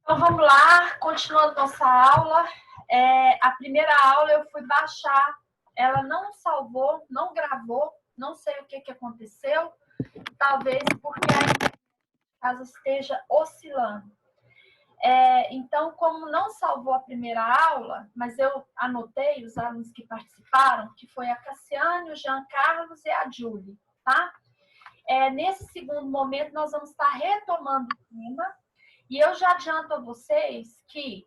Então vamos lá, continuando nossa aula. A primeira aula eu fui baixar, ela não salvou, não gravou, não sei o que aconteceu, talvez porque a casa esteja oscilando. Então, como não salvou a primeira aula, mas eu anotei os alunos que participaram, que foi a Cassiane, o Jean Carlos e a Julie, tá? Nesse segundo momento, nós vamos estar retomando o tema. E eu já adianto a vocês que,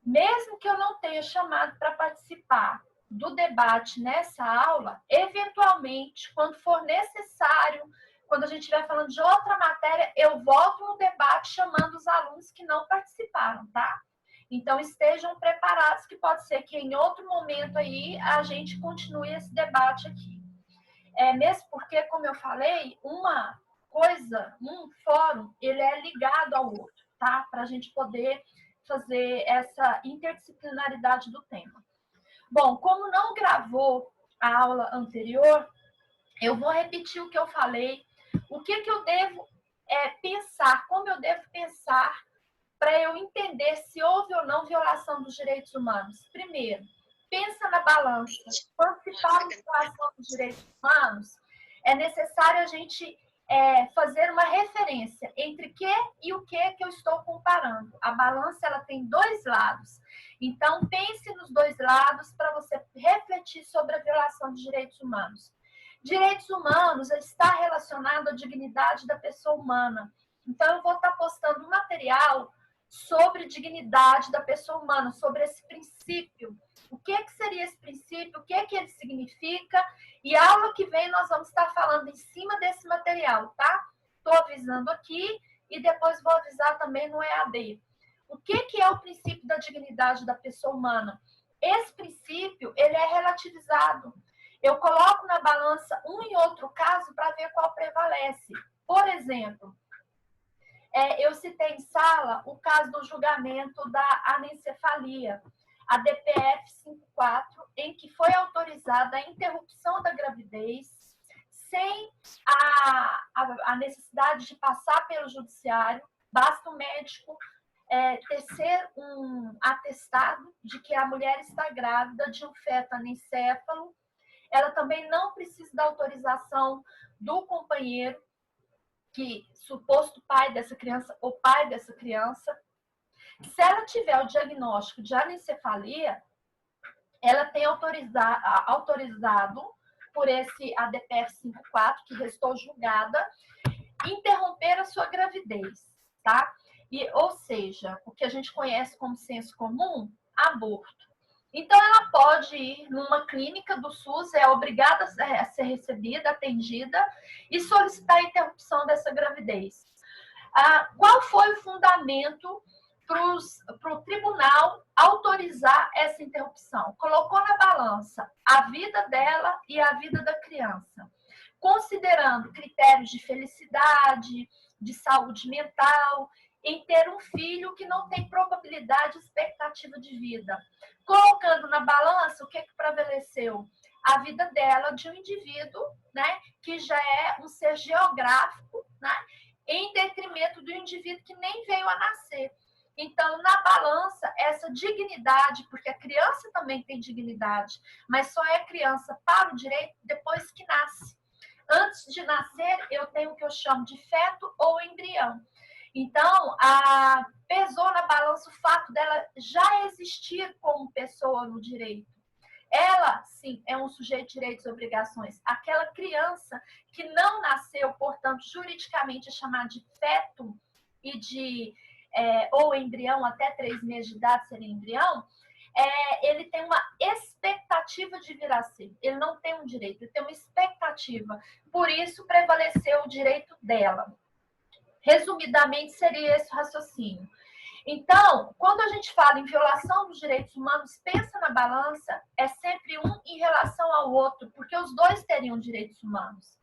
mesmo que eu não tenha chamado para participar do debate nessa aula, eventualmente, quando for necessário, quando a gente estiver falando de outra matéria, eu volto no debate chamando os alunos que não participaram, tá? Então, estejam preparados, que pode ser que em outro momento aí a gente continue esse debate aqui. Mesmo porque, como eu falei, uma coisa, um fórum, ele é ligado ao outro, tá? Para a gente poder fazer essa interdisciplinaridade do tema. Bom, como não gravou a aula anterior, eu vou repetir o que eu falei, o que eu devo pensar, como eu devo pensar para eu entender se houve ou não violação dos direitos humanos. Primeiro, pensa na balança. Quando se fala em violação dos direitos humanos, é necessário a gente fazer uma referência entre que e o que eu estou comparando. A balança ela tem dois lados. Então, pense nos dois lados para você refletir sobre a violação de direitos humanos. Direitos humanos está relacionado à dignidade da pessoa humana. Então, eu vou estar postando um material sobre dignidade da pessoa humana, sobre esse princípio. O que seria esse princípio? O que ele significa? E a aula que vem nós vamos estar falando em cima desse material, tá? Estou avisando aqui e depois vou avisar também no EAD. O que é o princípio da dignidade da pessoa humana? Esse princípio, ele é relativizado. Eu coloco na balança um e outro caso para ver qual prevalece. Por exemplo, eu citei em sala o caso do julgamento da anencefalia, a DPF 54, em que foi autorizada a interrupção da gravidez sem a necessidade de passar pelo judiciário, basta o médico tecer um atestado de que a mulher está grávida de um feto anencefalo. Ela também não precisa da autorização do companheiro, que suposto pai dessa criança ou pai dessa criança. Se ela tiver o diagnóstico de anencefalia, ela tem autorizado por esse ADPF 54, que restou julgada, interromper a sua gravidez, tá? Ou seja, o que a gente conhece como senso comum, aborto. Então, ela pode ir numa clínica do SUS, é obrigada a ser recebida, atendida, e solicitar a interrupção dessa gravidez. Qual foi o fundamento para o tribunal autorizar essa interrupção? Colocou na balança a vida dela e a vida da criança, considerando critérios de felicidade, de saúde mental, em ter um filho que não tem probabilidade e expectativa de vida. Colocando na balança, o que prevaleceu? A vida dela, de um indivíduo, né, que já é um ser geográfico, né, em detrimento do indivíduo que nem veio a nascer. Então, na balança, essa dignidade, porque a criança também tem dignidade, mas só é criança para o direito depois que nasce. Antes de nascer, eu tenho o que eu chamo de feto ou embrião. Então, pesou na balança o fato dela já existir como pessoa no direito. Ela, sim, é um sujeito de direitos e obrigações. Aquela criança que não nasceu, portanto, juridicamente é chamada de feto e ou embrião, até 3 meses de idade seria embrião, ele tem uma expectativa de vir a ser. Ele não tem um direito, ele tem uma expectativa. Por isso, prevaleceu o direito dela. Resumidamente, seria esse o raciocínio. Então, quando a gente fala em violação dos direitos humanos, pensa na balança, é sempre um em relação ao outro, porque os dois teriam direitos humanos.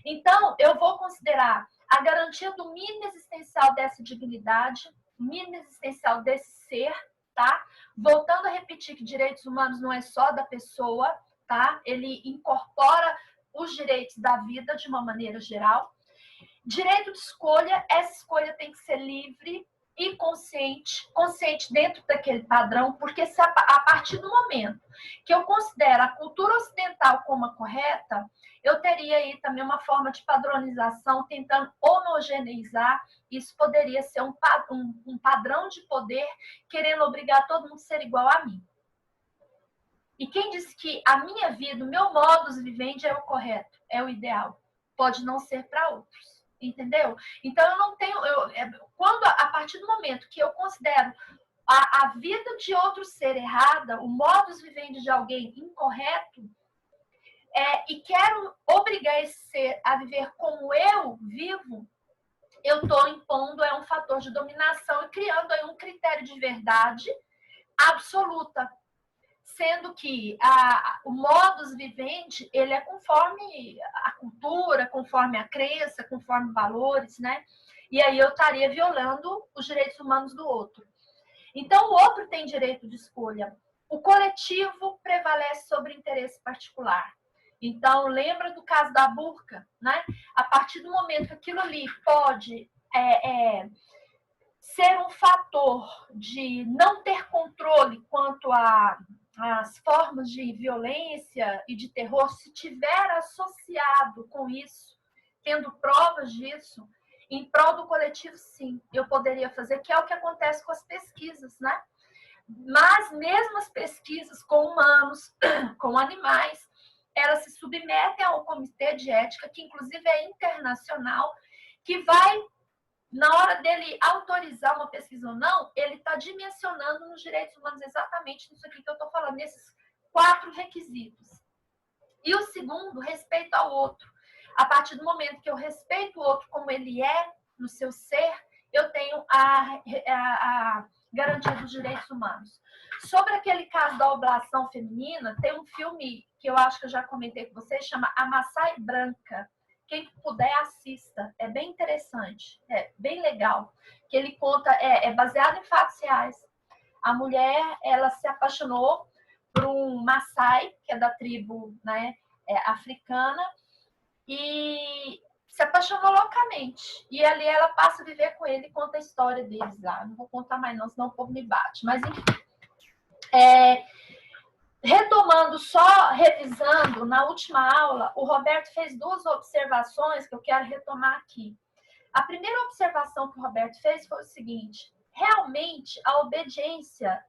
Então, eu vou considerar a garantia do mínimo existencial dessa dignidade, mínimo existencial desse ser, tá? Voltando a repetir que direitos humanos não é só da pessoa, tá? Ele incorpora os direitos da vida de uma maneira geral. Direito de escolha, essa escolha tem que ser livre, e consciente, consciente dentro daquele padrão, porque se a partir do momento que eu considero a cultura ocidental como a correta, eu teria aí também uma forma de padronização tentando homogeneizar. Isso poderia ser um padrão de poder querendo obrigar todo mundo a ser igual a mim. E quem disse que a minha vida, o meu modus vivendi é o correto, é o ideal? Pode não ser para outros, entendeu? Então eu não tenho... quando a partir do momento que eu considero a vida de outro ser errada, o modus vivendi de alguém incorreto, e quero obrigar esse ser a viver como eu vivo, eu estou impondo um fator de dominação e criando aí um critério de verdade absoluta. Sendo que o modus vivendi, ele é conforme a cultura, conforme a crença, conforme valores, né? E aí eu estaria violando os direitos humanos do outro. Então, o outro tem direito de escolha. O coletivo prevalece sobre o interesse particular. Então, lembra do caso da burca, né? A partir do momento que aquilo ali pode ser um fator de não ter controle quanto às formas de violência e de terror, se tiver associado com isso, tendo provas disso, em prol do coletivo, sim, eu poderia fazer, que é o que acontece com as pesquisas, né? Mas mesmo as pesquisas com humanos, com animais, elas se submetem ao comitê de ética, que inclusive é internacional, que vai, na hora dele autorizar uma pesquisa ou não, ele está dimensionando nos direitos humanos exatamente nisso aqui que eu estou falando, nesses 4 requisitos. E o segundo, respeito ao outro. A partir do momento que eu respeito o outro como ele é, no seu ser, eu tenho a garantia dos direitos humanos. Sobre aquele caso da oblação feminina, tem um filme que eu acho que eu já comentei com vocês, chama A Maçai Branca. Quem puder, assista. É bem interessante, é bem legal. Que ele conta, é baseado em fatos reais. A mulher, ela se apaixonou por um Maçai, que é da tribo, né, africana, e se apaixonou loucamente. E ali ela passa a viver com ele e conta a história deles lá. Não vou contar mais não, senão o povo me bate. Mas, enfim. Retomando, só revisando, na última aula, o Roberto fez 2 observações que eu quero retomar aqui. A primeira observação que o Roberto fez foi o seguinte: realmente a obediência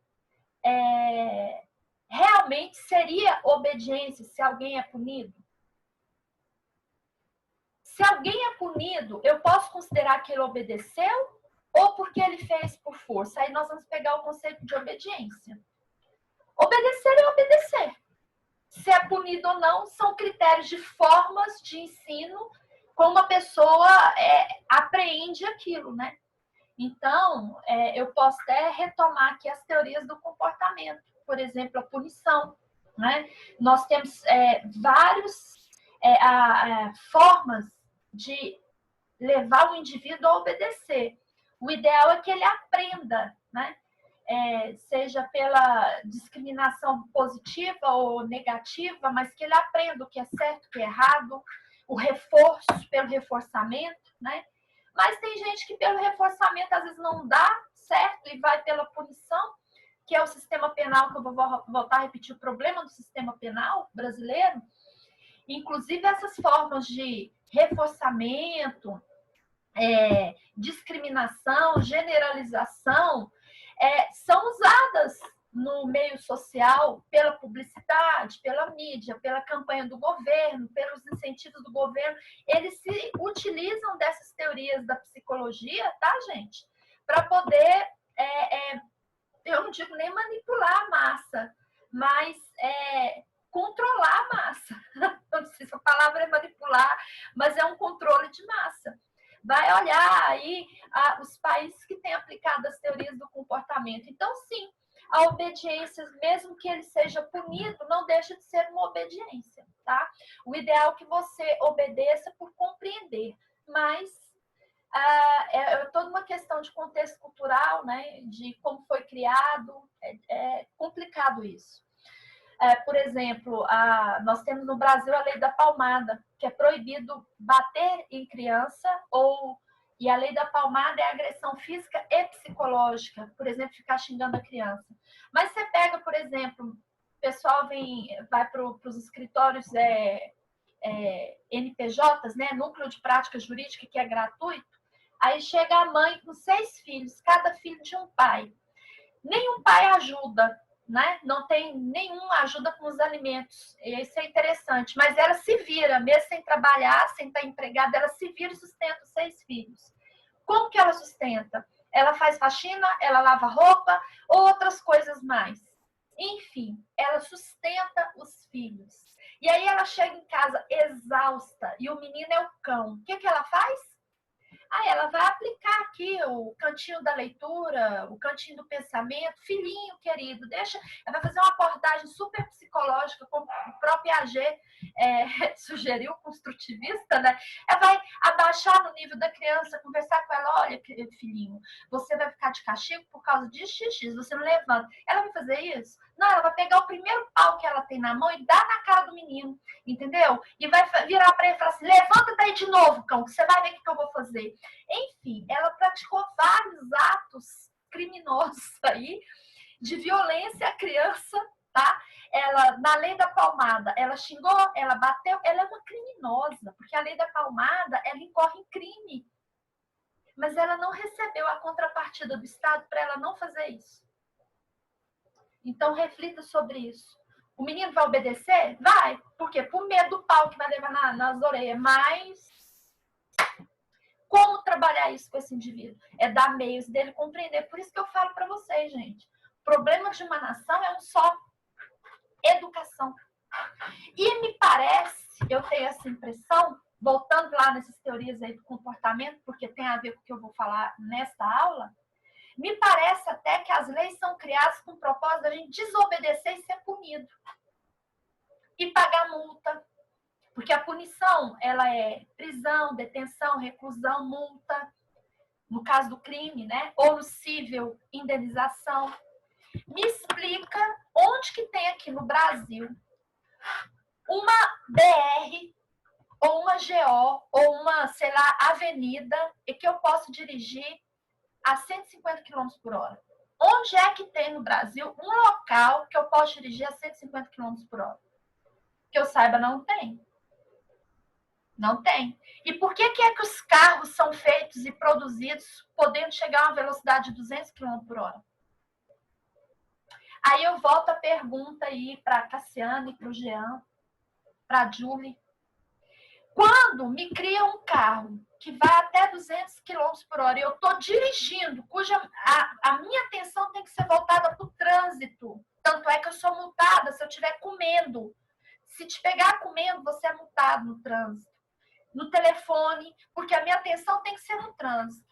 realmente seria obediência se alguém é punido? Se alguém é punido, eu posso considerar que ele obedeceu ou porque ele fez por força? Aí nós vamos pegar o conceito de obediência. Obedecer é obedecer. Se é punido ou não, são critérios de formas de ensino como a pessoa apreende aquilo, né? Então, eu posso até retomar aqui as teorias do comportamento. Por exemplo, a punição, né? Nós temos várias formas de levar o indivíduo a obedecer. O ideal é que ele aprenda, né? Seja pela discriminação positiva ou negativa, mas que ele aprenda o que é certo, o que é errado, o reforço pelo reforçamento, né? Mas tem gente que pelo reforçamento às vezes não dá certo e vai pela punição, que é o sistema penal, que eu vou voltar a repetir o problema do sistema penal brasileiro. Inclusive essas formas de reforçamento, discriminação, generalização, são usadas no meio social pela publicidade, pela mídia, pela campanha do governo, pelos incentivos do governo. Eles se utilizam dessas teorias da psicologia, tá, gente? Para poder, eu não digo nem manipular a massa, mas controlar a massa. Não sei se a palavra é manipular, mas é um controle de massa. Vai olhar aí os países que têm aplicado as teorias do comportamento. Então, sim, a obediência, mesmo que ele seja punido, não deixa de ser uma obediência, tá? O ideal é que você obedeça por compreender, mas é toda uma questão de contexto cultural, né? De como foi criado, é complicado isso. Por exemplo, nós temos no Brasil a lei da palmada, que é proibido bater em criança ou E a lei da palmada é agressão física e psicológica, por exemplo, ficar xingando a criança. Mas você pega, por exemplo, o pessoal vai para os escritórios NPJs, né, Núcleo de Prática Jurídica, que é gratuito, aí chega a mãe com 6 filhos, cada filho de um pai. Nenhum pai ajuda, né? Não tem nenhuma ajuda com os alimentos. Isso é interessante. Mas ela se vira, mesmo sem trabalhar, sem estar empregada, ela se vira e sustenta os 6 filhos. Como que ela sustenta? Ela faz faxina, ela lava roupa, ou outras coisas mais. Enfim, ela sustenta os filhos. E aí ela chega em casa exausta, e o menino é o cão. O que que ela faz? Aí ela vai aplicar aqui o cantinho da leitura, o cantinho do pensamento, filhinho querido, deixa. Ela vai fazer uma abordagem super psicológica, como o próprio Piaget sugeriu, construtivista, né? Ela vai abaixar no nível da criança, conversar com ela, olha, filhinho, você vai ficar de castigo por causa de xixi, você não levanta. Ela vai fazer isso? Não, ela vai pegar o primeiro pau que ela tem na mão e dar na cara do menino, entendeu? E vai virar para ele e falar assim, levanta daí de novo, cão, que você vai ver o que eu vou fazer. Enfim, ela praticou vários atos criminosos aí, de violência à criança, tá? Ela, na lei da palmada, ela xingou, ela bateu, ela é uma criminosa, porque a lei da palmada, ela incorre em crime. Mas ela não recebeu a contrapartida do Estado para ela não fazer isso. Então, reflita sobre isso. O menino vai obedecer? Vai. Por quê? Por medo do pau que vai levar nas orelhas. Mas como trabalhar isso com esse indivíduo? É dar meios dele compreender. Por isso que eu falo para vocês, gente. O problema de uma nação é um só. Educação. E me parece, eu tenho essa impressão, voltando lá nessas teorias aí do comportamento, porque tem a ver com o que eu vou falar nesta aula, me parece até que as leis são criadas com o propósito da gente desobedecer e ser punido. E pagar multa. Porque a punição, ela é prisão, detenção, reclusão, multa, no caso do crime, né? Ou no cível, indenização. Me explica onde que tem aqui no Brasil uma BR, ou uma GO, ou uma, sei lá, avenida, e que eu posso dirigir a 150 km por hora. Onde é que tem no Brasil um local que eu posso dirigir a 150 km por hora? Que eu saiba, não tem. Não tem. E por que é que os carros são feitos e produzidos podendo chegar a uma velocidade de 200 km por hora? Aí eu volto a pergunta aí para a Cassiane, para o Jean, para a Julie. Quando me cria um carro que vai até 200 km por hora e eu estou dirigindo, cuja a minha atenção tem que ser voltada para o trânsito. Tanto é que eu sou multada se eu estiver comendo. Se te pegar comendo, você é multado no trânsito. No telefone, porque a minha atenção tem que ser no trânsito.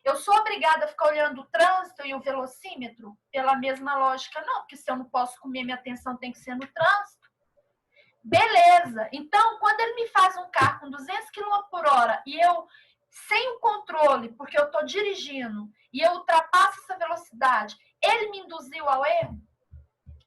Eu sou obrigada a ficar olhando o trânsito e o velocímetro pela mesma lógica? Não, porque se eu não posso comer, minha atenção tem que ser no trânsito. Beleza. Então, quando ele me faz um carro com 200 km por hora e eu, sem o controle, porque eu estou dirigindo, e eu ultrapasso essa velocidade, ele me induziu ao erro?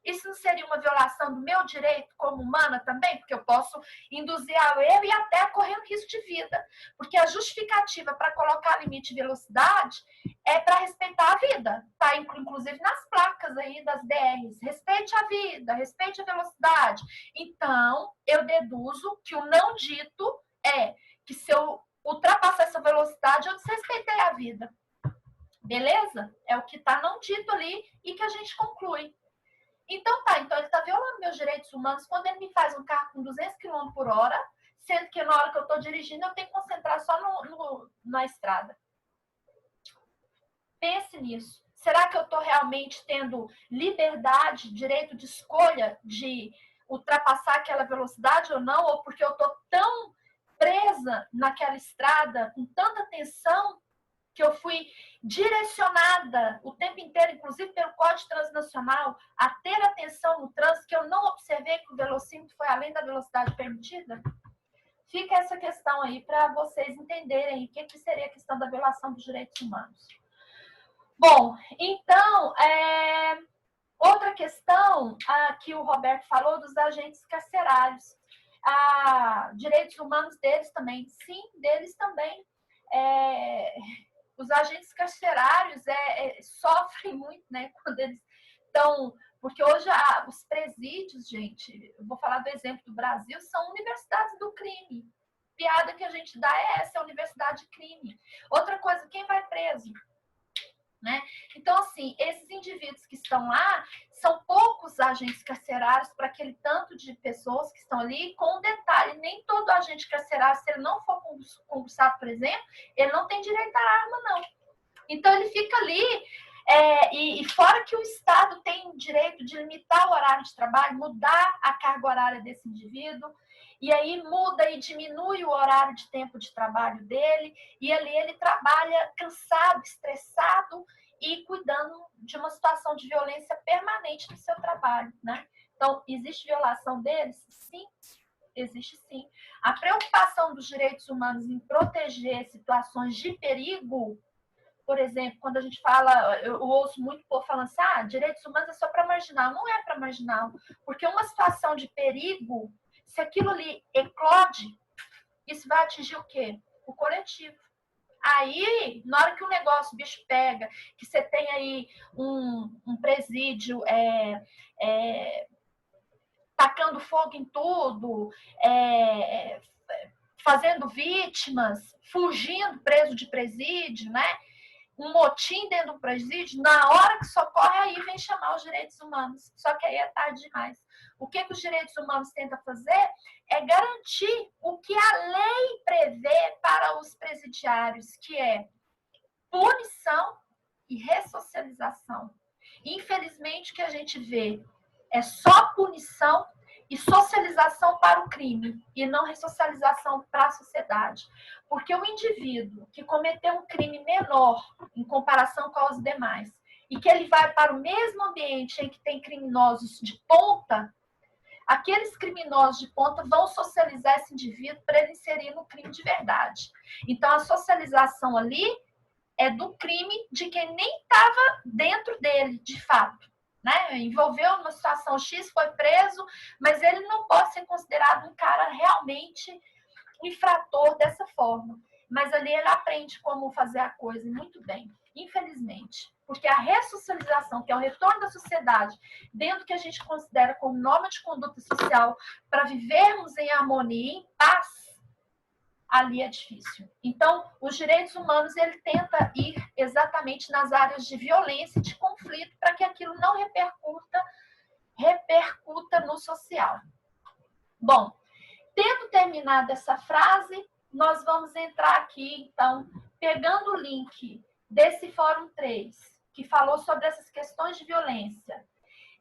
Isso não seria uma violação do meu direito como humana também? Porque eu posso induzir ao erro e até correr um risco de vida. Porque a justificativa para colocar limite de velocidade é para respeitar a vida. Está inclusive nas placas aí das BRs. Respeite a vida, respeite a velocidade. Então, eu deduzo que o não dito é que se eu ultrapassar essa velocidade, eu desrespeitei a vida. Beleza? É o que está não dito ali e que a gente conclui. Então ele está violando meus direitos humanos quando ele me faz um carro com 200 km por hora, sendo que na hora que eu estou dirigindo eu tenho que concentrar só na estrada. Pense nisso. Será que eu estou realmente tendo liberdade, direito de escolha de ultrapassar aquela velocidade ou não? Ou porque eu estou tão presa naquela estrada, com tanta tensão, que eu fui direcionada o tempo inteiro, inclusive pelo Código Transnacional, a ter atenção no trânsito, que eu não observei que o velocímetro foi além da velocidade permitida? Fica essa questão aí para vocês entenderem o que seria a questão da violação dos direitos humanos. Bom, então, outra questão que o Roberto falou dos agentes carcerários. Direitos humanos deles também. Sim, deles também. os agentes carcerários sofrem muito, né, quando eles estão... Porque hoje os presídios, gente, eu vou falar do exemplo do Brasil, são universidades do crime. Piada que a gente dá é essa, é a universidade de crime. Outra coisa, quem vai preso? Né? Então, assim, esses indivíduos que estão lá, são poucos agentes carcerários para aquele tanto de pessoas que estão ali, com um detalhe, nem todo agente carcerário, se ele não for concursado, por exemplo, ele não tem direito à arma, não. Então, ele fica ali, e fora que o Estado tem o direito de limitar o horário de trabalho, mudar a carga horária desse indivíduo, e aí muda e diminui o horário de tempo de trabalho dele, e ali ele trabalha cansado, estressado e cuidando de uma situação de violência permanente no seu trabalho, né? Então, existe violação deles? Sim, existe sim. A preocupação dos direitos humanos em proteger situações de perigo, por exemplo, quando a gente fala, eu ouço muito povo falando assim, direitos humanos é só para marginal. Não é para marginal, porque uma situação de perigo, se aquilo ali eclode, isso vai atingir o quê? O coletivo. Aí, na hora que o negócio, o bicho pega, que você tem aí um presídio tacando fogo em tudo, fazendo vítimas, fugindo preso de presídio, né? Um motim dentro do presídio, na hora que socorre, aí vem chamar os direitos humanos. Só que aí é tarde demais. O que os direitos humanos tentam fazer é garantir o que a lei prevê para os presidiários, que é punição e ressocialização. Infelizmente, o que a gente vê é só punição e socialização para o crime, e não ressocialização para a sociedade. Porque o indivíduo que cometeu um crime menor em comparação com os demais, e que ele vai para o mesmo ambiente em que tem criminosos de ponta, aqueles criminosos de ponta vão socializar esse indivíduo para ele inserir no crime de verdade. Então, a socialização ali é do crime de quem nem estava dentro dele, de fato. Né? Envolveu numa situação X, foi preso, mas ele não pode ser considerado um cara realmente infrator dessa forma. Mas ali ele aprende como fazer a coisa muito bem, infelizmente. Porque a ressocialização, que é o retorno da sociedade, dentro do que a gente considera como norma de conduta social, para vivermos em harmonia, em paz, ali é difícil. Então, os direitos humanos, ele tenta ir exatamente nas áreas de violência e de conflito para que aquilo não repercuta no social. Bom, tendo terminado essa frase, nós vamos entrar aqui, então, pegando o link desse Fórum 3, que falou sobre essas questões de violência,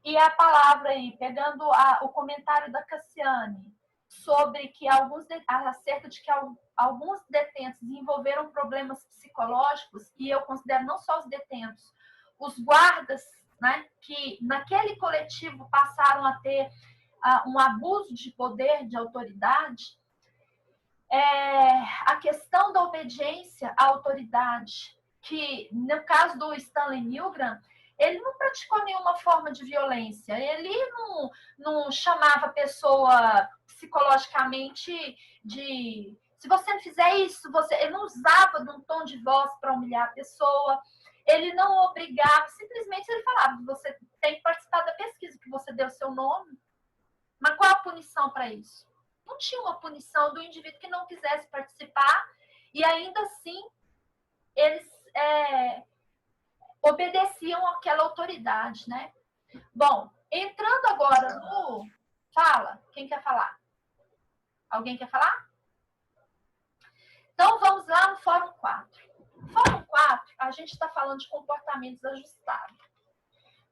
e a palavra aí, pegando o comentário da Cassiane, sobre que acerca de que alguns detentos desenvolveram problemas psicológicos, e eu considero não só os detentos, os guardas, né, que naquele coletivo passaram a ter um abuso de poder, de autoridade, a questão da obediência à autoridade, que no caso do Stanley Milgram, ele não praticou nenhuma forma de violência, ele não chamava a pessoa psicologicamente de... Se você não fizer isso, ele não usava de um tom de voz para humilhar a pessoa, ele não obrigava, simplesmente ele falava, você tem que participar da pesquisa, que você deu seu nome, mas qual a punição para isso? Não tinha uma punição do indivíduo que não quisesse participar, e ainda assim eles obedeciam àquela autoridade, né? Bom, entrando agora no... Fala, quem quer falar? Alguém quer falar? Então, vamos lá no Fórum 4. No Fórum 4, a gente está falando de comportamentos ajustados.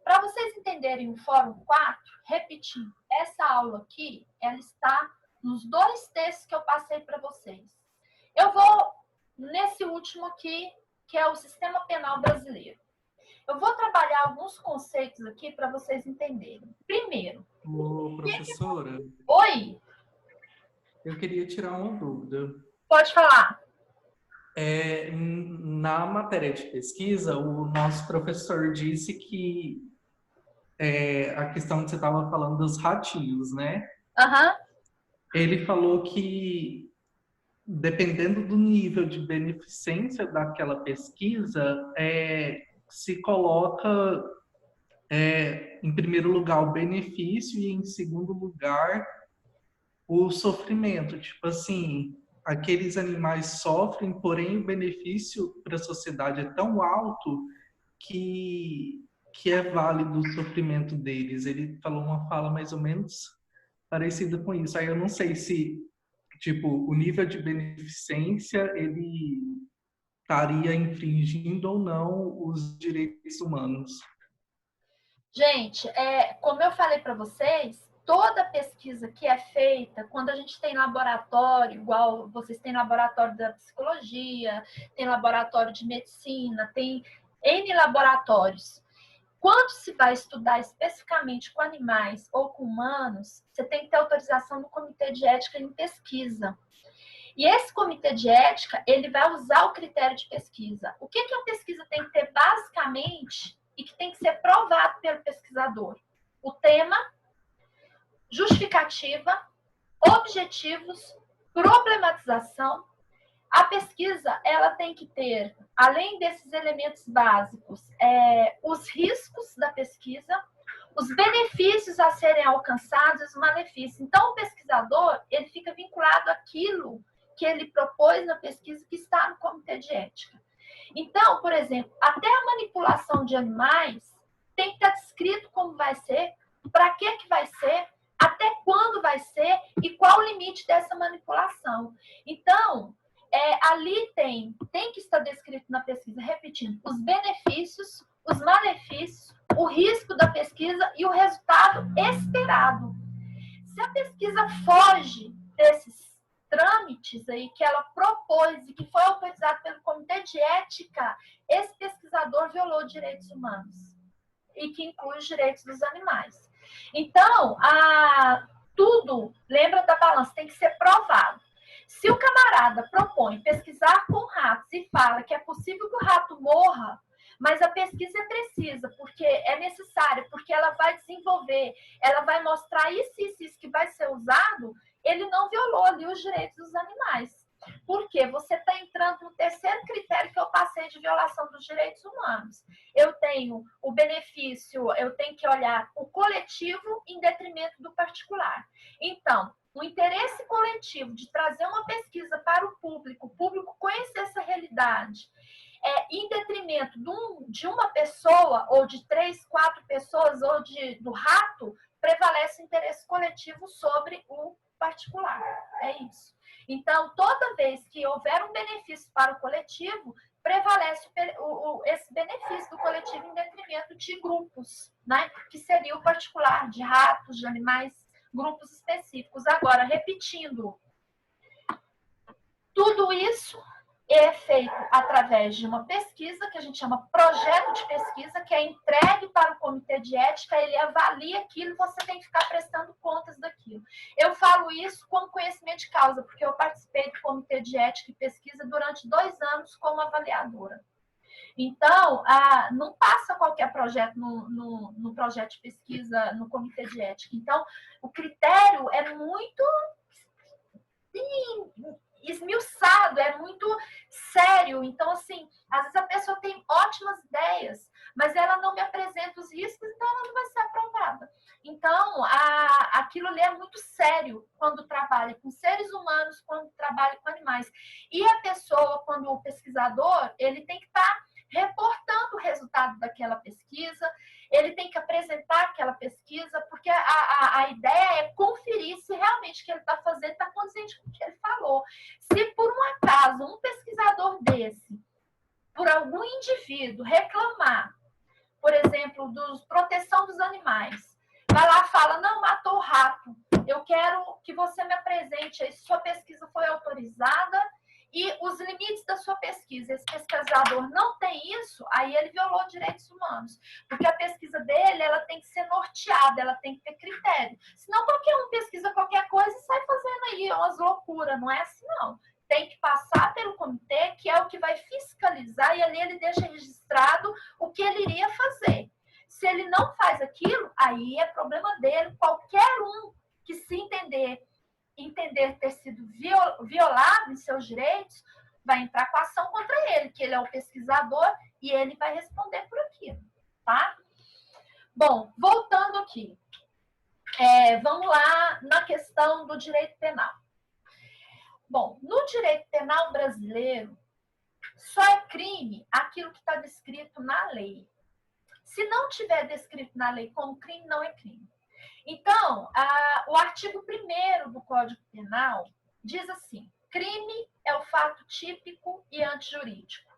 Para vocês entenderem o Fórum 4, repetindo, essa aula aqui, ela está nos 2 textos que eu passei para vocês. Eu vou nesse último aqui, que é o Sistema Penal Brasileiro. Eu vou trabalhar alguns conceitos aqui para vocês entenderem. Primeiro... Ô, professora. Oi? Eu queria tirar uma dúvida. Pode falar. Na matéria de pesquisa, o nosso professor disse que a questão que você estava falando dos ratinhos, né? Aham. Ele falou que dependendo do nível de beneficência daquela pesquisa, se coloca em primeiro lugar o benefício e em segundo lugar o sofrimento. Tipo assim, aqueles animais sofrem, porém o benefício para a sociedade é tão alto que é válido o sofrimento deles. Ele falou uma fala mais ou menos parecida com isso. Aí eu não sei se, tipo, o nível de beneficência ele estaria infringindo ou não os direitos humanos. Gente, como eu falei para vocês, toda pesquisa que é feita, quando a gente tem laboratório, igual vocês têm laboratório da psicologia, tem laboratório de medicina, tem N laboratórios. Quando se vai estudar especificamente com animais ou com humanos, você tem que ter autorização do Comitê de Ética em Pesquisa. E esse comitê de ética, ele vai usar o critério de pesquisa. O que a pesquisa tem que ter basicamente e que tem que ser provado pelo pesquisador? O tema, justificativa, objetivos, problematização. A pesquisa, ela tem que ter, além desses elementos básicos, os riscos da pesquisa, os benefícios a serem alcançados e os malefícios. Então, o pesquisador, ele fica vinculado àquilo que ele propôs na pesquisa que está no comitê de ética. Então, por exemplo, até a manipulação de animais tem que estar descrito como vai ser, para que vai ser, até quando vai ser e qual o limite dessa manipulação. Então, ali tem que estar descrito na pesquisa, repetindo, os benefícios, os malefícios, o risco da pesquisa e o resultado esperado. Se a pesquisa foge desses trâmites aí que ela propôs e que foi autorizado pelo Comitê de Ética, esse pesquisador violou direitos humanos e que inclui os direitos dos animais. Então, tudo, lembra da balança, tem que ser provado. Se o camarada propõe pesquisar com ratos e fala que é possível que o rato morra, mas a pesquisa é precisa, porque é necessária, porque ela vai desenvolver, ela vai mostrar isso que vai ser usado, ele não violou ali os direitos dos animais. Porque você está entrando no terceiro critério que eu passei de violação dos direitos humanos. Eu tenho o benefício, eu tenho que olhar o coletivo em detrimento do particular. Então, o interesse coletivo de trazer uma pesquisa para o público conhecer essa realidade, em detrimento de uma pessoa, ou de 3, 4 pessoas, ou do rato, prevalece o interesse coletivo sobre o particular. É isso. Então, toda vez que houver um benefício para o coletivo, prevalece esse benefício do coletivo em detrimento de grupos, né? Que seria o particular, de ratos, de animais, grupos específicos. Agora, repetindo, tudo isso é feito através de uma pesquisa, que a gente chama projeto de pesquisa, que é entregue para o comitê de ética, ele avalia aquilo e você tem que ficar prestando contas daquilo. Eu falo isso como conhecimento de causa, porque eu participei do comitê de ética e pesquisa durante 2 anos como avaliadora. Então, não passa qualquer projeto no projeto de pesquisa, no comitê de ética. Então, o critério é muito esmiuçado, é muito sério. Então, assim, às vezes a pessoa tem ótimas ideias, mas ela não me apresenta os riscos, então ela não vai ser aprovada. Então, aquilo ali é muito sério quando trabalha com seres humanos, quando trabalha com animais. E a pessoa, quando o pesquisador, ele tem que estar reportando o resultado daquela pesquisa, ele tem que apresentar aquela pesquisa, porque a ideia é conferir se realmente o que ele está fazendo está condizente com o que ele falou. Se por um acaso um pesquisador desse, por algum indivíduo, reclamar, por exemplo, proteção dos animais, vai lá e fala, não, matou o rato, eu quero que você me apresente aí se sua pesquisa foi autorizada e os limites da sua pesquisa. Esse pesquisador não tem isso, aí ele violou direitos humanos. Porque a pesquisa dele, ela tem que ser norteada, ela tem que ter critério. Senão qualquer um pesquisa qualquer coisa e sai fazendo aí umas loucuras. Não é assim, não. Tem que passar pelo comitê, que é o que vai fiscalizar, e ali ele deixa registrado o que ele iria fazer. Se ele não faz aquilo, aí é problema dele. Qualquer um que se entender entender ter sido violado em seus direitos, vai entrar com ação contra ele, que ele é o pesquisador e ele vai responder por aquilo, tá? Bom, voltando aqui. Vamos lá na questão do direito penal. Bom, no direito penal brasileiro, só é crime aquilo que está descrito na lei. Se não tiver descrito na lei como crime, não é crime. Então, o artigo 1º do Código Penal diz assim: crime é o fato típico e antijurídico.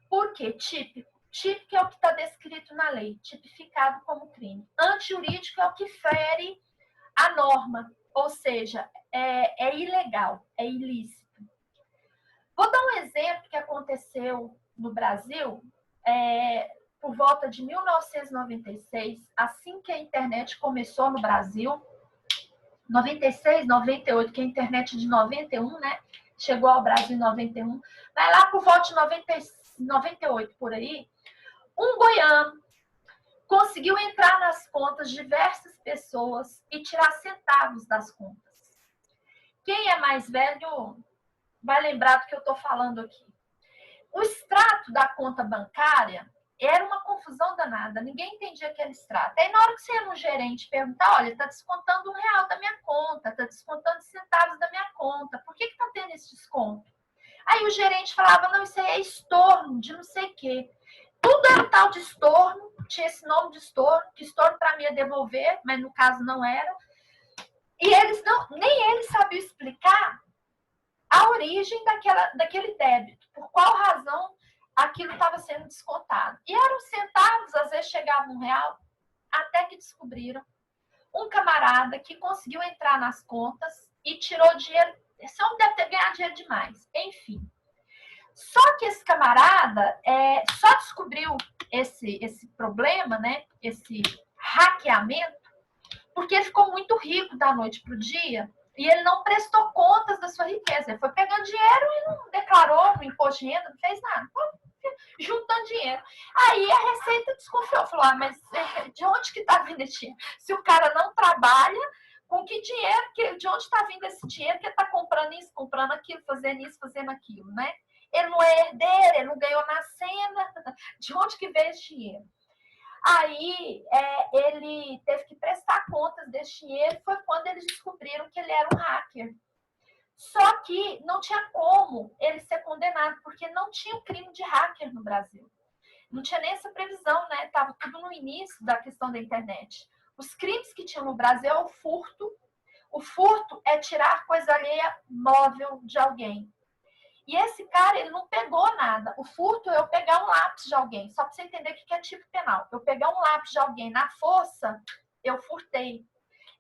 Por que típico? Típico é o que está descrito na lei, tipificado como crime. Antijurídico é o que fere a norma, ou seja, é ilegal, é ilícito. Vou dar um exemplo que aconteceu no Brasil por volta de 1996, assim que a internet começou no Brasil. 96, 98, que a internet de 91, né? Chegou ao Brasil em 91. Vai lá por volta de 98, por aí, um goiano conseguiu entrar nas contas de diversas pessoas e tirar centavos das contas. Quem é mais velho vai lembrar do que eu estou falando aqui. O extrato da conta bancária era uma confusão danada, ninguém entendia aquele extrato. Aí na hora que você ia no gerente perguntar, olha, está descontando R$1 da minha conta, está descontando centavos da minha conta, por que está tendo esse desconto? Aí o gerente falava, não, isso aí é estorno de não sei o quê. Tudo era tal de estorno, tinha esse nome de estorno, que estorno para mim é devolver, mas no caso não era. E nem eles sabiam explicar a origem daquele débito, por qual razão aquilo estava sendo descontado. E eram centavos, às vezes chegavam R$1, até que descobriram um camarada que conseguiu entrar nas contas e tirou dinheiro. Esse homem deve ter ganhado dinheiro demais. Enfim. Só que esse camarada só descobriu esse problema, né? Esse hackeamento, porque ele ficou muito rico da noite para o dia e ele não prestou contas da sua riqueza. Ele foi pegando dinheiro e não declarou no imposto de renda, não fez nada. Foi juntando dinheiro. Aí a Receita desconfiou, falou, mas de onde que está vindo esse dinheiro? Se o cara não trabalha, com que dinheiro, de onde está vindo esse dinheiro que ele está comprando isso, comprando aquilo, fazendo isso, fazendo aquilo, né? Ele não é herdeiro, ele não ganhou na cena. De onde que veio esse dinheiro? Aí ele teve que prestar contas desse dinheiro. Foi quando eles descobriram que ele era um hacker. Só que não tinha como ele ser condenado, porque não tinha o crime de hacker no Brasil. Não tinha nem essa previsão, né? Estava tudo no início da questão da internet. Os crimes que tinham no Brasil é o furto. O furto é tirar coisa alheia móvel de alguém. E esse cara, ele não pegou nada. O furto é eu pegar um lápis de alguém. Só para você entender o que é tipo penal. Eu pegar um lápis de alguém na força, eu furtei.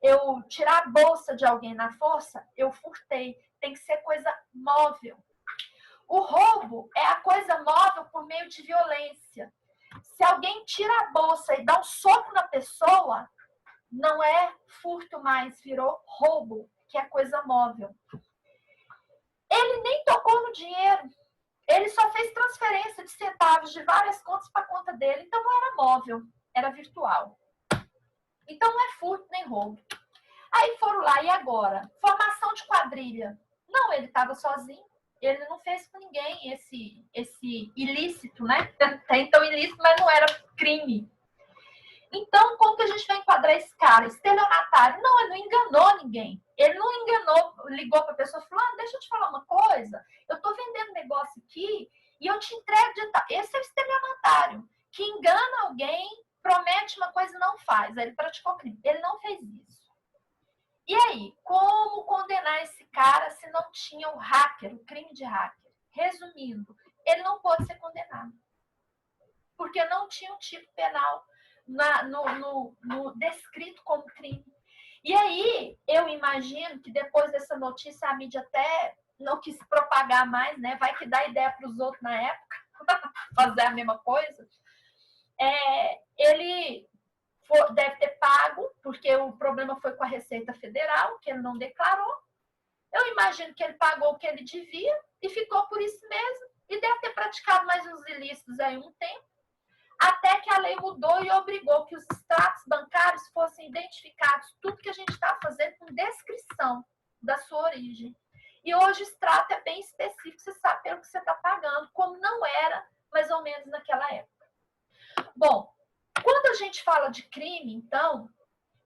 Eu tirar a bolsa de alguém na força, eu furtei. Tem que ser coisa móvel. O roubo é a coisa móvel por meio de violência. Se alguém tira a bolsa e dá um soco na pessoa, não é furto mais, virou roubo, que é coisa móvel. Ele nem tocou no dinheiro. Ele só fez transferência de centavos de várias contas para a conta dele. Então não era móvel, era virtual. Então não é furto nem roubo. Aí foram lá, e agora? Formação de quadrilha. Não, ele estava sozinho. Ele não fez com ninguém esse ilícito, né? Até então ilícito, mas não era crime. Então, como que a gente vai enquadrar esse cara? Estelionatário? Não, ele não enganou ninguém. Ele não enganou, ligou para a pessoa e falou, deixa eu te falar uma coisa, eu estou vendendo negócio aqui e eu te entrego de tal. Esse é o estelionatário, que engana alguém, promete uma coisa e não faz. Aí ele praticou crime. Ele não fez isso. E aí, como condenar esse cara se não tinha o hacker, o crime de hacker? Resumindo, ele não pode ser condenado. Porque não tinha um tipo penal no descrito como crime. E aí, eu imagino que depois dessa notícia, a mídia até não quis propagar mais, né? Vai que dá ideia para os outros na época fazer a mesma coisa. Ele deve ter pago, porque o problema foi com a Receita Federal, que ele não declarou. Eu imagino que ele pagou o que ele devia e ficou por isso mesmo. E deve ter praticado mais uns ilícitos aí um tempo. Até que a lei mudou e obrigou que os extratos bancários fossem identificados, tudo que a gente estava fazendo com descrição. da sua origem. E hoje o extrato é bem específico, você sabe pelo que você está pagando, como não era mais ou menos naquela época. Bom, quando a gente fala de crime, então,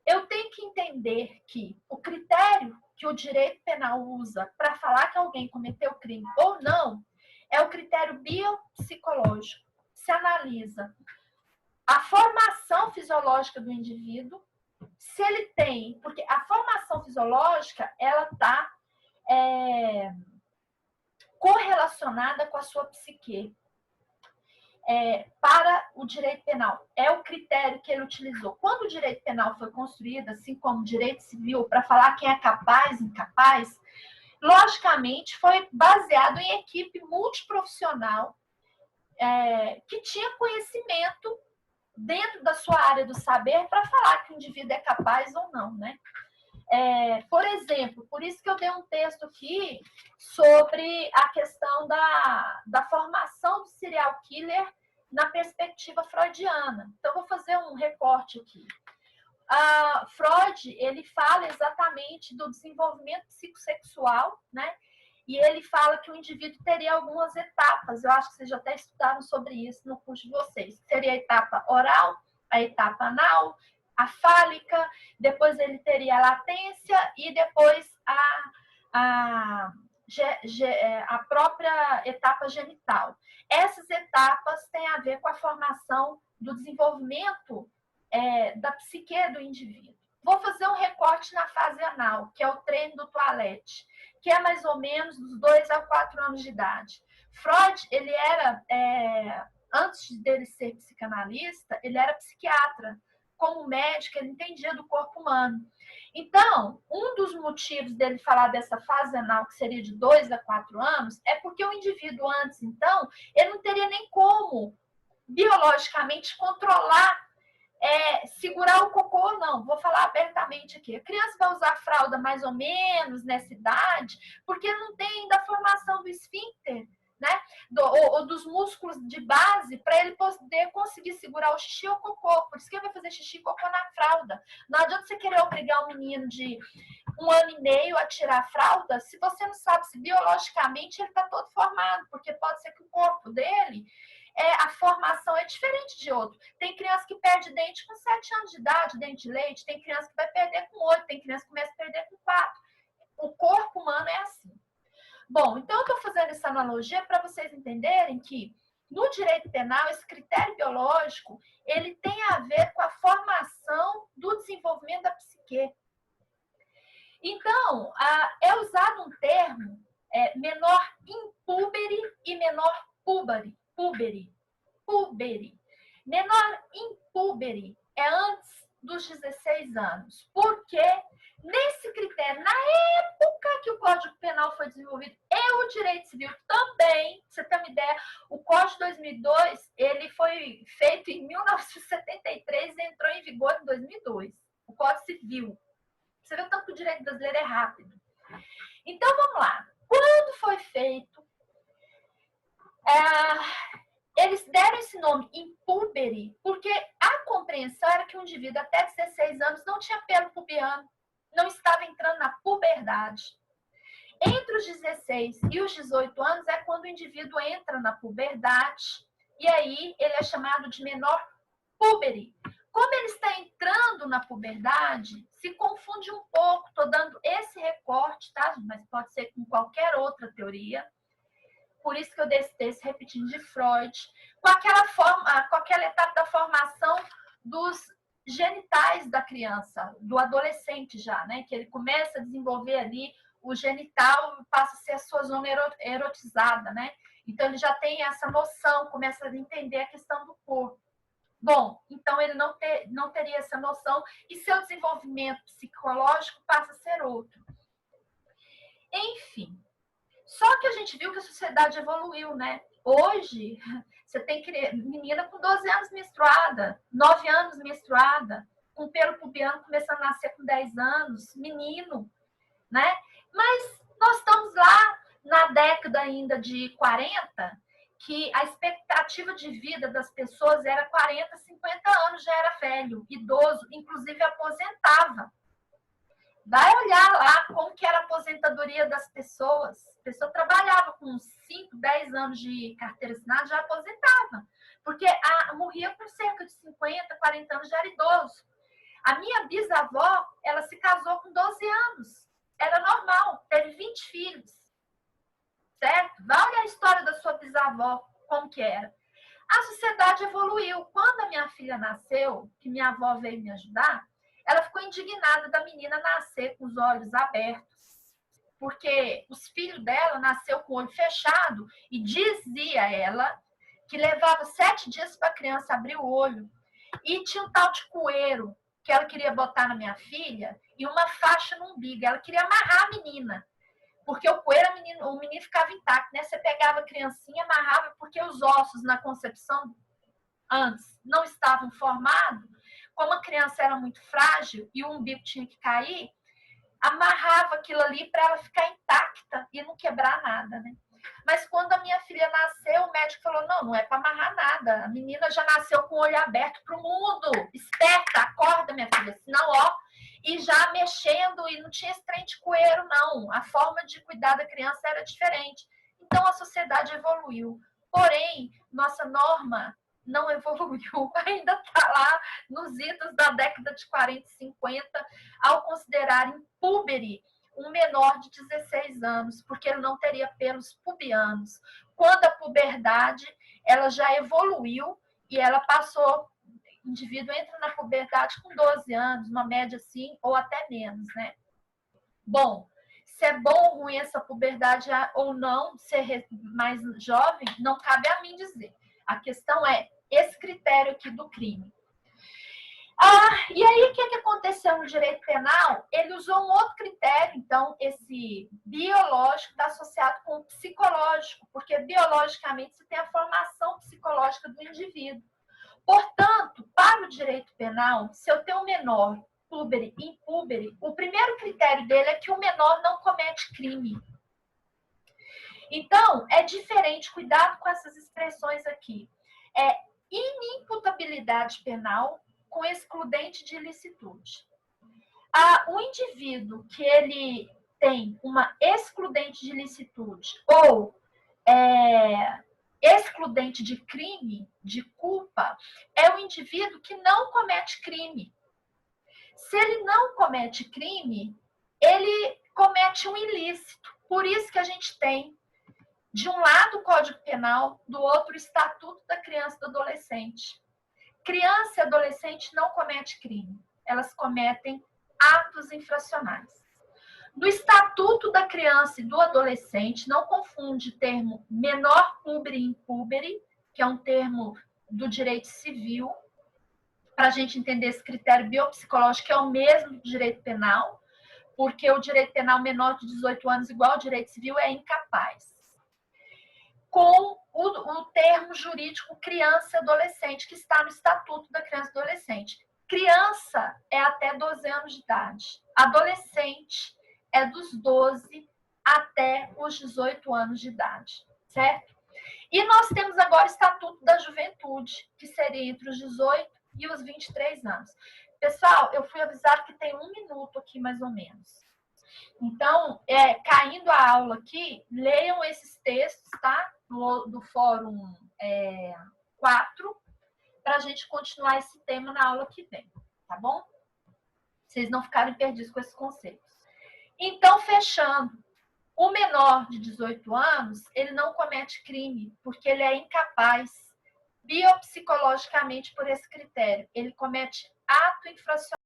eu tenho que entender que o critério que o direito penal usa para falar que alguém cometeu crime ou não é o critério biopsicológico. Se analisa a formação fisiológica do indivíduo, se ele tem, porque a formação fisiológica ela está correlacionada com a sua psique. Para o direito penal, é o critério que ele utilizou. Quando o direito penal foi construído, assim como o direito civil, para falar quem é capaz e incapaz, logicamente foi baseado em equipe multiprofissional que tinha conhecimento dentro da sua área do saber para falar que o indivíduo é capaz ou não, né? Por exemplo, por isso que eu dei um texto aqui sobre a questão da formação do serial killer na perspectiva freudiana. Então, vou fazer um recorte aqui. Freud, ele fala exatamente do desenvolvimento psicossexual, né? E ele fala que o indivíduo teria algumas etapas. Eu acho que vocês já até estudaram sobre isso no curso de vocês. Seria a etapa oral, a etapa anal, a fálica, depois ele teria a latência e depois a própria etapa genital. Essas etapas têm a ver com a formação do desenvolvimento da psique do indivíduo. Vou fazer um recorte na fase anal, que é o treino do toalete, que é mais ou menos dos 2 a 4 anos de idade. Freud, ele era, antes dele ser psicanalista, ele era psiquiatra. Como médico, ele entendia do corpo humano. Então, um dos motivos dele falar dessa fase anal, que seria de 2 a 4 anos, é porque o indivíduo antes, então, ele não teria nem como, biologicamente, controlar, segurar o cocô ou não. Vou falar abertamente aqui. A criança vai usar fralda mais ou menos nessa idade, porque não tem ainda a formação do esfíncter, né? Ou dos músculos de base para ele poder conseguir segurar o xixi ou o cocô. Por isso que ele vai fazer xixi e cocô na fralda. Não adianta você querer obrigar um menino de 1 ano e meio a tirar a fralda se você não sabe se biologicamente ele está todo formado, porque pode ser que o corpo dele, a formação é diferente de outro. Tem criança que perde dente com 7 anos de idade, dente de leite, tem criança que vai perder com 8, tem criança que começa a perder com 4. O corpo humano é assim. Bom, então eu estou fazendo essa analogia para vocês entenderem que no direito penal, esse critério biológico, ele tem a ver com a formação do desenvolvimento da psique. Então, é usado um termo menor impúbere e menor púbere. Menor impúbere é antes dos 16 anos. Por quê? Nesse critério, na época que o Código Penal foi desenvolvido e o Direito Civil também, pra você ter uma ideia, o Código de 2002, ele foi feito em 1973 e entrou em vigor em 2002, o Código Civil. Você vê o tanto que o direito brasileiro é rápido. Então, vamos lá. Quando foi feito, eles deram esse nome impúbere porque a compreensão era que o indivíduo até 16 anos não tinha pelo pubiano, não estava entrando na puberdade. Entre os 16 e os 18 anos é quando o indivíduo entra na puberdade e aí ele é chamado de menor púbere. Como ele está entrando na puberdade, se confunde um pouco. Estou dando esse recorte, tá? Mas pode ser com qualquer outra teoria. Por isso que eu dei esse texto repetindo de Freud, com aquela etapa da formação dos genitais da criança, do adolescente já, né? Que ele começa a desenvolver ali o genital, passa a ser a sua zona erotizada, né? Então ele já tem essa noção, começa a entender a questão do corpo. Bom, então ele não teria essa noção e seu desenvolvimento psicológico passa a ser outro. Enfim, só que a gente viu que a sociedade evoluiu, né? Hoje, você tem menina com 12 anos menstruada, 9 anos menstruada, com pelo pubiano começando a nascer com 10 anos, menino, né? Mas nós estamos lá na década ainda de 40, que a expectativa de vida das pessoas era 40, 50 anos, já era velho, idoso, inclusive aposentava. Vai olhar lá como que era a aposentadoria das pessoas. A pessoa trabalhava com 5, 10 anos de carteira assinada, já aposentava. Porque morria com cerca de 50, 40 anos, já era idoso. A minha bisavó, ela se casou com 12 anos. Era normal, teve 20 filhos. Certo? Vai olhar a história da sua bisavó, como que era. A sociedade evoluiu. Quando a minha filha nasceu, que minha avó veio me ajudar, ela ficou indignada da menina nascer com os olhos abertos, porque os filhos dela nasceu com o olho fechado e dizia ela que levava 7 dias para a criança abrir o olho. E tinha um tal de coeiro que ela queria botar na minha filha e uma faixa no umbigo. Ela queria amarrar a menina, porque o coeiro, o menino ficava intacto, né? Você pegava a criancinha, amarrava, porque os ossos na concepção antes não estavam formados. Como a criança era muito frágil e o umbigo tinha que cair, amarrava aquilo ali para ela ficar intacta e não quebrar nada, né? Mas quando a minha filha nasceu, o médico falou, não é para amarrar nada. A menina já nasceu com o olho aberto para o mundo. Esperta, acorda, minha filha. Senão, ó, e já mexendo, e não tinha esse trem de coeiro, não. A forma de cuidar da criança era diferente. Então, a sociedade evoluiu. Porém, nossa norma não evoluiu, ainda está lá nos idos da década de 40 e 50, ao considerar impúbere um menor de 16 anos, porque ele não teria pelos pubianos. Quando a puberdade, ela já evoluiu e ela passou, o indivíduo entra na puberdade com 12 anos, uma média assim, ou até menos, né? Bom, se é bom ou ruim essa puberdade ou não, ser mais jovem, não cabe a mim dizer. A questão é esse critério aqui do crime. E aí, o que aconteceu no direito penal? Ele usou um outro critério, então, esse biológico está associado com o psicológico, porque biologicamente você tem a formação psicológica do indivíduo. Portanto, para o direito penal, se eu tenho um menor púbere e impúbere, o primeiro critério dele é que o menor não comete crime. Então, é diferente, cuidado com essas expressões aqui. É inimputabilidade penal com excludente de ilicitude. O indivíduo que ele tem uma excludente de ilicitude ou excludente de crime, de culpa, é o indivíduo que não comete crime. Se ele não comete crime, ele comete um ilícito. Por isso que a gente tem, de um lado, o Código Penal, do outro, o Estatuto da Criança e do Adolescente. Criança e adolescente não comete crime, elas cometem atos infracionais. No Estatuto da Criança e do Adolescente, não confunde o termo menor púbere e impúbere, que é um termo do direito civil, para a gente entender esse critério biopsicológico, que é o mesmo do direito penal, porque o direito penal menor de 18 anos, igual ao direito civil, é incapaz. Com o termo jurídico criança e adolescente, que está no Estatuto da Criança e Adolescente. Criança é até 12 anos de idade. Adolescente é dos 12 até os 18 anos de idade, certo? E nós temos agora o Estatuto da Juventude, que seria entre os 18 e os 23 anos. Pessoal, eu fui avisado que tem 1 minuto aqui, mais ou menos. Então, caindo a aula aqui, leiam esses textos, tá? Do Fórum 4, para a gente continuar esse tema na aula que vem, tá bom? Vocês não ficarem perdidos com esses conceitos. Então, fechando, o menor de 18 anos, ele não comete crime, porque ele é incapaz, biopsicologicamente, por esse critério. Ele comete ato infracional